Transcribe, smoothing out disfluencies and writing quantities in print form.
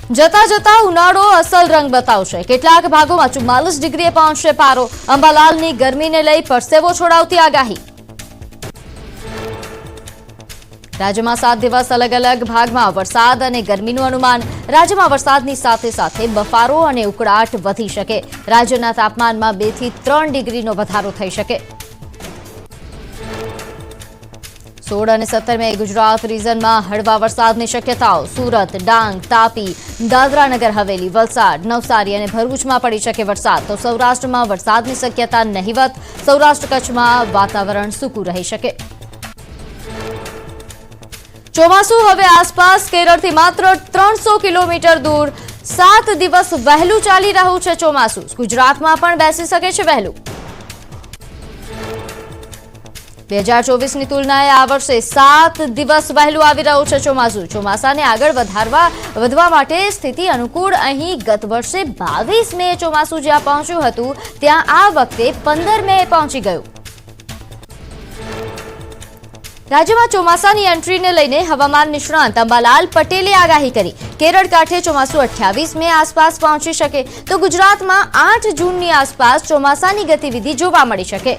જતા જતા ઉનાળો અસલ રંગ બતાવશે। કેટલાક ભાગોમાં 44 ડિગ્રીએ પહોંચશે પારો। અંબાલાલની ગરમીને લઈ પરસેવો છોડાવતી આગાહી। રાજ્યમાં 7 દિવસ અલગ અલગ ભાગમાં વરસાદ અને ગરમીનું અનુમાન। રાજ્યમાં વરસાદની સાથે સાથે બફારો અને ઉકળાટ વધી શકે। રાજ્યના તાપમાનમાં 2 થી 3 ડિગ્રીનો વધારો થઈ શકે। 16 અને 17 મે ગુજરાત રીજનમાં હળવા વરસાદની શક્યતાઓ। સુરત, ડાંગ, તાપી, દાદરાનગર હવેલી, વલસાડ, નવસારી અને ભરૂચમાં પડી શકે વરસાદ। તો સૌરાષ્ટ્રમાં વરસાદની શક્યતા નહિવત। સૌરાષ્ટ્ર કચ્છમાં વાતાવરણ સૂકું રહી શકે। ચોમાસું હવે આસપાસ। કેરળથી માત્ર 300 કિલોમીટર દૂર 7 દિવસ વહેલું ચાલી રહ્યું છે ચોમાસું। ગુજરાતમાં પણ બેસી શકે છે વહેલું। 2024ની તુલનાએ આ વર્ષે 7 દિવસ વહેલું આવી રહ્યું છે ચોમાસું। ચોમાસાને આગળ વધવા માટે સ્થિતિ અનુકૂળ। અહીં ગત વર્ષે 22 મે ચોમાસું જ્યાં પહોંચ્યું હતું ત્યાં આ વખતે 15 મે પહોંચી ગયું। રાજ્યમાં ચોમાસાની એન્ટ્રીને લઈને હવામાન નિષ્ણાંત અંબાલાલ પટેલે આગાહી કરી। કેરળ કાંઠે ચોમાસું 28 મે આસપાસ પહોંચી શકે તો ગુજરાતમાં 8 જૂનની આસપાસ ચોમાસાની ગતિવિધિ જોવા મળી શકે।